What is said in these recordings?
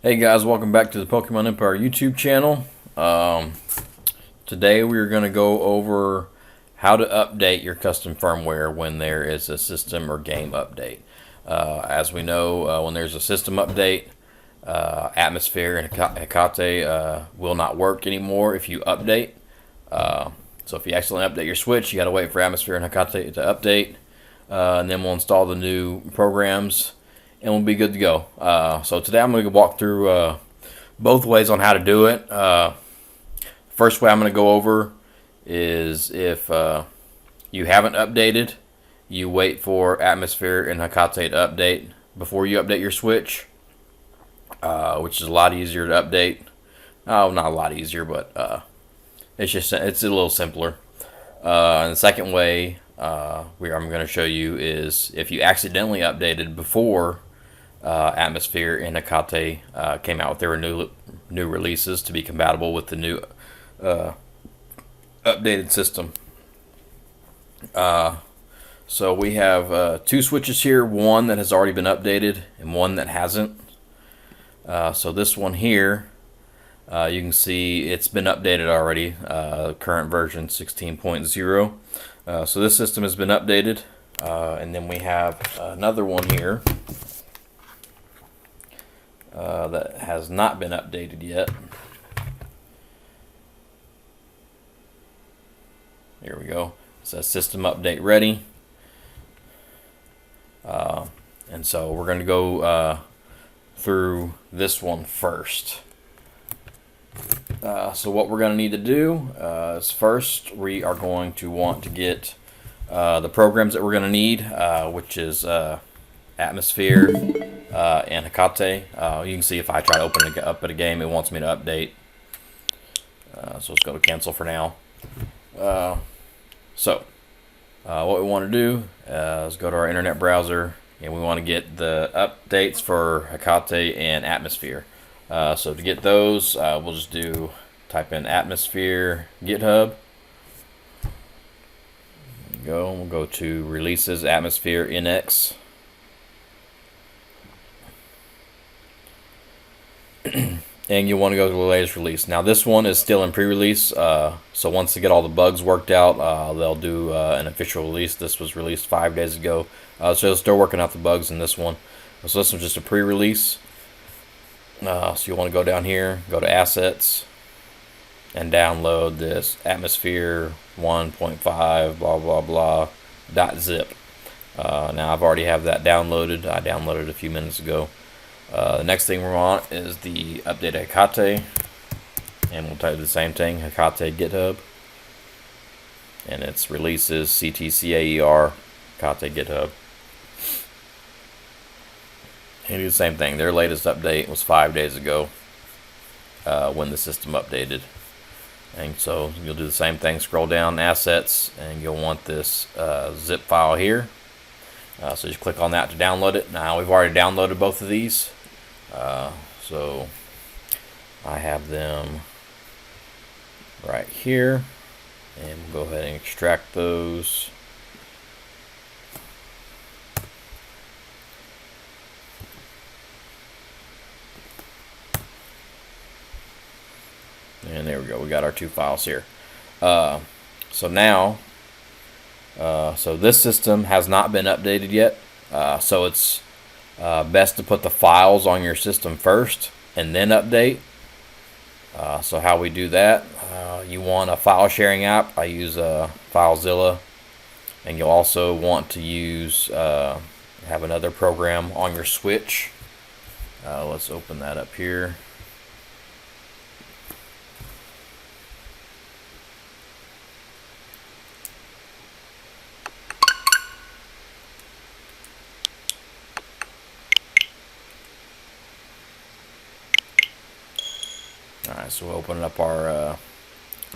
Hey guys, welcome back to the Pokemon Empire YouTube channel. Today we're going to go over how to update your custom firmware when there is a system or game update. As we know, when there's a system update, Atmosphere and Hecate will not work anymore if you update. So if you accidentally update your Switch, you got to wait for Atmosphere and Hecate to update, and then we'll install the new programs and we'll be good to go. So today I'm going to walk through both ways on how to do it. First way I'm going to go over is if you haven't updated, you wait for Atmosphere and Hecate to update before you update your Switch, which is a lot easier to update. Oh, not a lot easier, but it's a little simpler. And the second way I'm going to show you is if you accidentally updated before Atmosphere and Hecate came out with their new releases to be compatible with the new updated system. So we have two switches here, one that has already been updated and one that hasn't. So this one here, you can see it's been updated already, current version 16.0. So this system has been updated, and then we have another one here that has not been updated yet. Here we go. It says system update ready. And so we're going to go through this one first. So what we're going to need to do is first we are going to want to get the programs that we're going to need, which is Atmosphere and Hecate. You can see if I try to open it up at a game, it wants me to update. So let's go to cancel for now. What we want to do is go to our internet browser, and we want to get the updates for Hecate and Atmosphere. So to get those, we'll just type in Atmosphere GitHub. We'll go to releases, Atmosphere NX. And you want to go to the latest release. Now this one is still in pre-release, so once they get all the bugs worked out, they'll do an official release. This was released 5 days ago, so they're still working out the bugs in this one. So this one's just a pre-release. So you want to go down here, go to Assets, and download this Atmosphere 1.5 blah blah blah .zip. Now I've already have that downloaded. I downloaded it a few minutes ago. The next thing we want is the update Hecate, and we'll type the same thing, Hecate GitHub, and its releases CTCAER Hecate GitHub. And do the same thing. Their latest update was 5 days ago when the system updated. And so you'll do the same thing, scroll down, Assets, and you'll want this zip file here. So just click on that to download it. Now we've already downloaded both of these. So I have them right here. And we'll go ahead and extract those. And there we go. We got our two files here. So now, so this system has not been updated yet. So it's best to put the files on your system first and then update. So how we do that, you want a file sharing app. I use FileZilla. And you'll also want to use, have another program on your Switch. Let's open that up here. Alright, so we'll open up our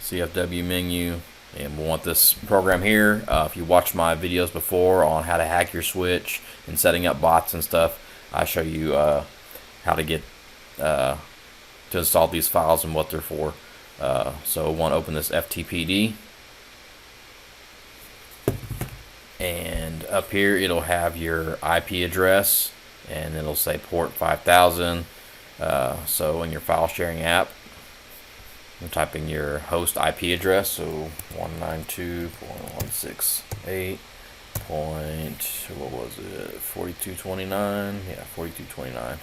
CFW menu, and we'll want this program here. If you watched my videos before on how to hack your Switch and setting up bots and stuff, I show you how to get to install these files and what they're for. So we'll want to open this FTPD, and up here it'll have your IP address, and it'll say port 5000. So in your file sharing app, I'm typing your host IP address, so 192.168. What was it? 4229. Yeah, 4229.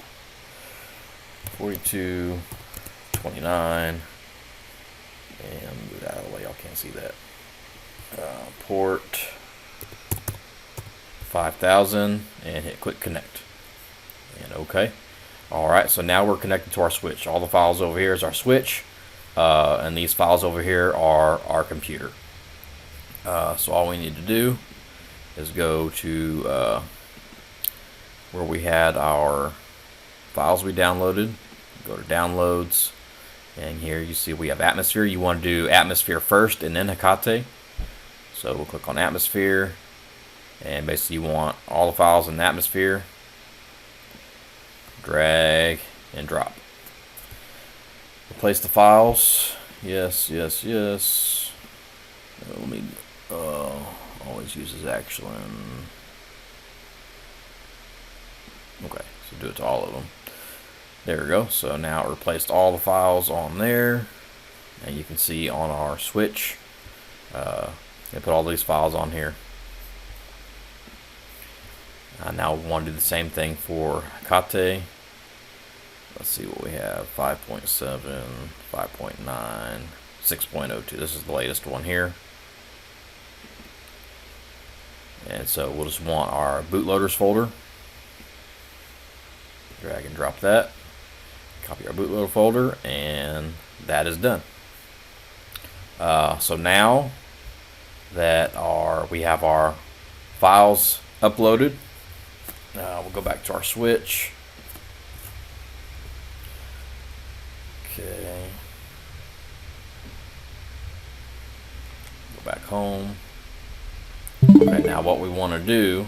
4229. And move that out of the way. Y'all can't see that. Port 5000 and hit quick connect. And OK. Alright, so now we're connected to our switch. All the files over here is our switch. And these files over here are our computer. So all we need to do is go to where we had our files we downloaded. Go to downloads, and here you see we have Atmosphere. You want to do Atmosphere first and then Hecate. So we'll click on Atmosphere, and basically you want all the files in Atmosphere. Drag and drop. Replace the files. Yes, yes, yes. Let me always uses Action. Okay, so do it to all of them. There we go. So now it replaced all the files on there, and you can see on our switch, they put all these files on here. Now we want to do the same thing for Hecate. Let's see what we have. 5.7, 5.9, 6.02. This is the latest one here. And so we'll just want our bootloaders folder. Drag and drop that. Copy our bootloader folder, and that is done. So now that we have our files uploaded, we'll go back to our switch. Okay. Go back home. Okay, now what we want to do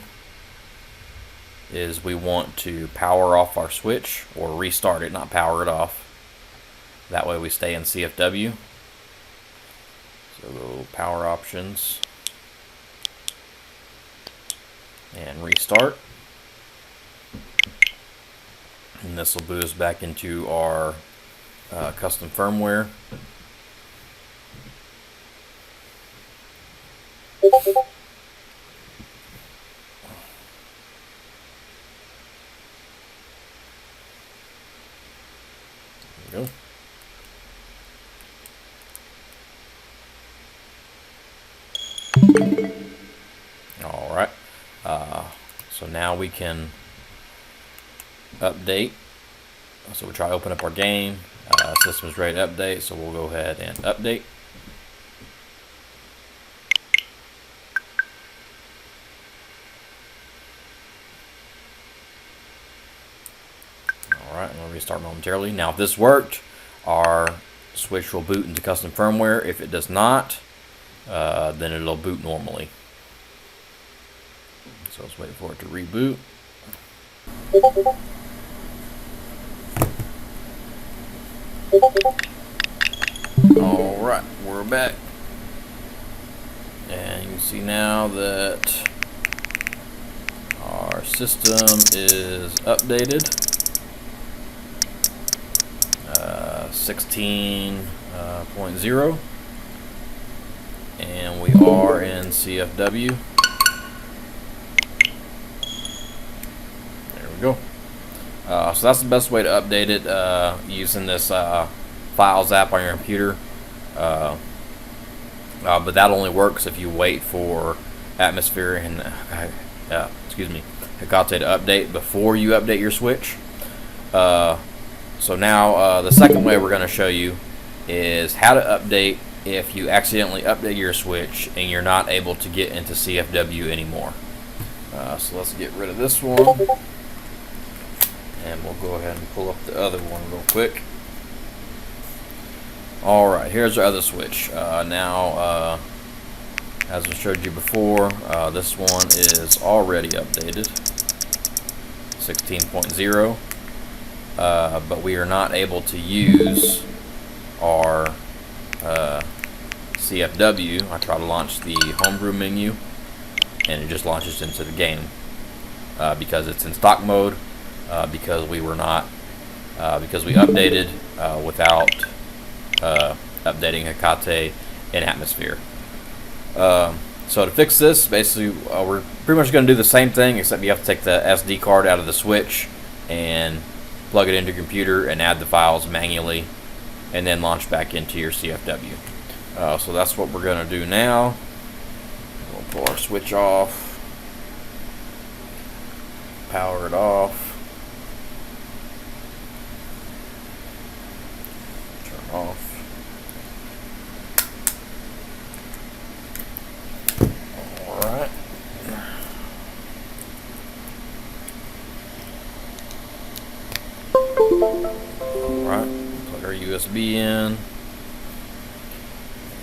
is we want to power off our switch, or restart it, not power it off. That way we stay in CFW. So go power options and restart. And this will boot us back into our custom firmware. There we go. All right. So now we can update. So we'll try to open up our game. System is ready to update, so we'll go ahead and update. Alright, I'm going to restart momentarily. Now if this worked, our switch will boot into custom firmware. If it does not, then it'll boot normally. So let's wait for it to reboot. Alright, we're back. And you can see now that our system is updated. 16.0. And we are in CFW. There we go. So that's the best way to update it, using this Files app on your computer. But that only works if you wait for Atmosphere and Hecate to update before you update your switch. So now the second way we're going to show you is how to update if you accidentally update your switch and you're not able to get into CFW anymore. So let's get rid of this one, and we'll go ahead and pull up the other one real quick. Alright, here's our other switch. Now, as I showed you before, this one is already updated, 16.0, but we are not able to use our CFW. I try to launch the homebrew menu, and it just launches into the game because it's in stock mode, because we were not because we updated without updating Hecate in Atmosphere. So to fix this, basically we're pretty much going to do the same thing, except you have to take the SD card out of the switch and plug it into your computer and add the files manually, and then launch back into your CFW. So that's what we're going to do now. We'll pull our switch off, power it off, turn off. Alright. Alright, plug our USB in.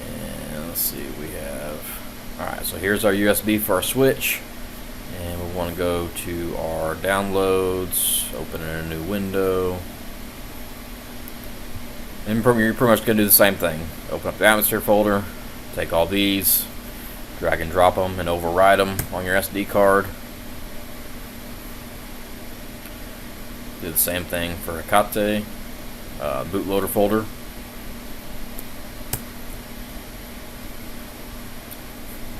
And let's see, we have... Alright, so here's our USB for our switch. And we want to go to our downloads, open in a new window. And you're pretty much going to do the same thing. Open up the Atmosphere folder, take all these, drag and drop them and override them on your SD card. Do the same thing for Hecate, bootloader folder.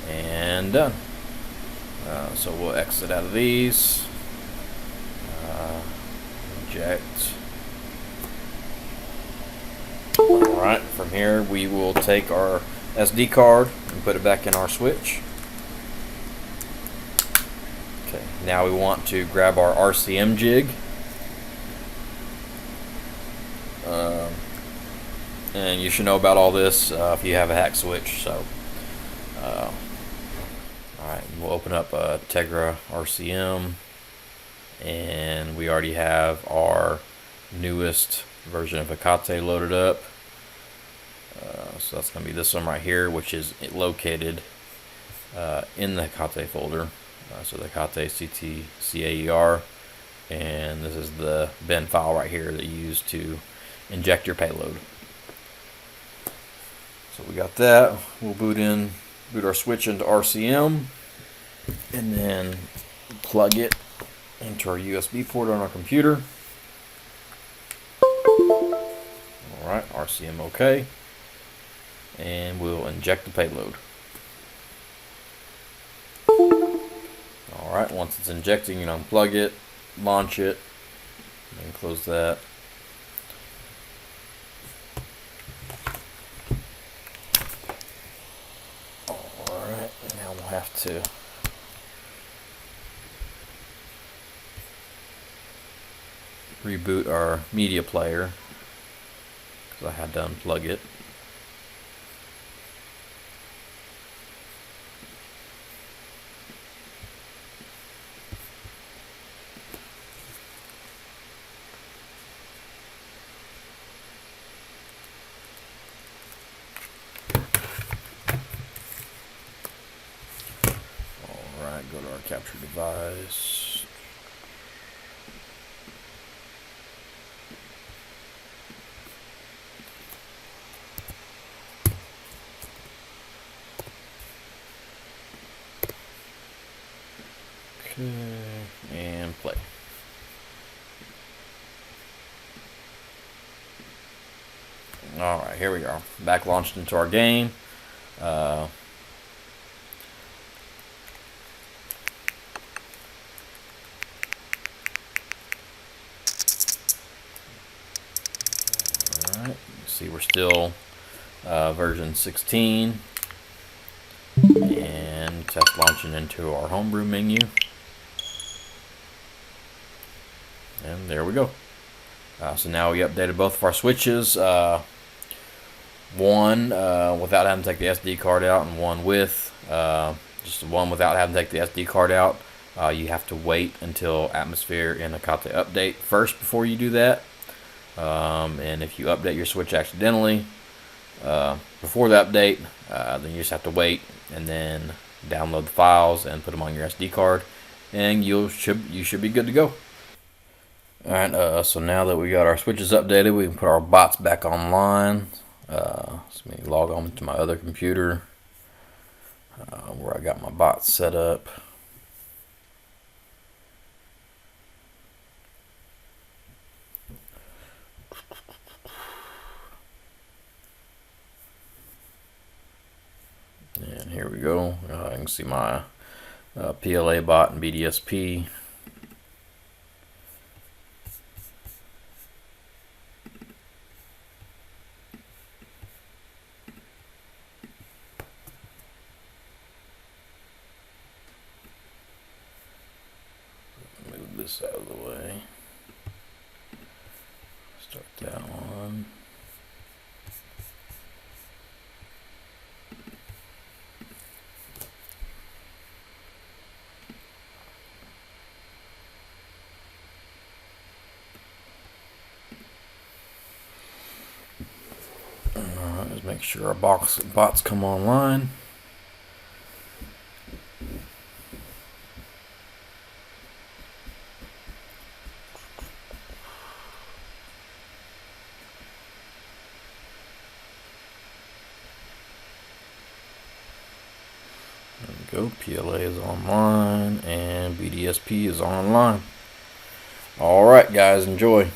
And done. So we'll exit out of these, eject. Alright, from here we will take our SD card and put it back in our switch. Okay, now we want to grab our RCM jig. And you should know about all this if you have a hack switch. So, alright, we'll open up Tegra RCM, and we already have our newest version of Hecate loaded up. So that's going to be this one right here, which is located in the Hecate folder. So the Hecate CTCAER, and this is the bin file right here that you use to inject your payload. So we got that. We'll boot our switch into RCM, and then plug it into our USB port on our computer. Alright, RCM OK. And we'll inject the payload. Alright, once it's injecting, you can unplug it, launch it, and close that. Alright, now we'll have to reboot our media player, because I had to unplug it. Alright, go to our capture device. And play. Alright, here we are. Back launched into our game. Alright, you see we're still version 16. And test launching into our homebrew menu. And there we go. So now we updated both of our switches. One without having to take the SD card out, and one with. Just one without having to take the SD card out. You have to wait until Atmosphere and Hecate update first before you do that. And if you update your switch accidentally before the update, then you just have to wait and then download the files and put them on your SD card, and you should be good to go. Alright, so now that we got our switches updated, we can put our bots back online. So let me log on to my other computer where I got my bots set up. here we go. I can see my PLA bot and BDSP. Move this out of the way. Start that one. Alright, let's make sure our bots come online. There we go. PLA is online and BDSP is online. Alright guys, enjoy.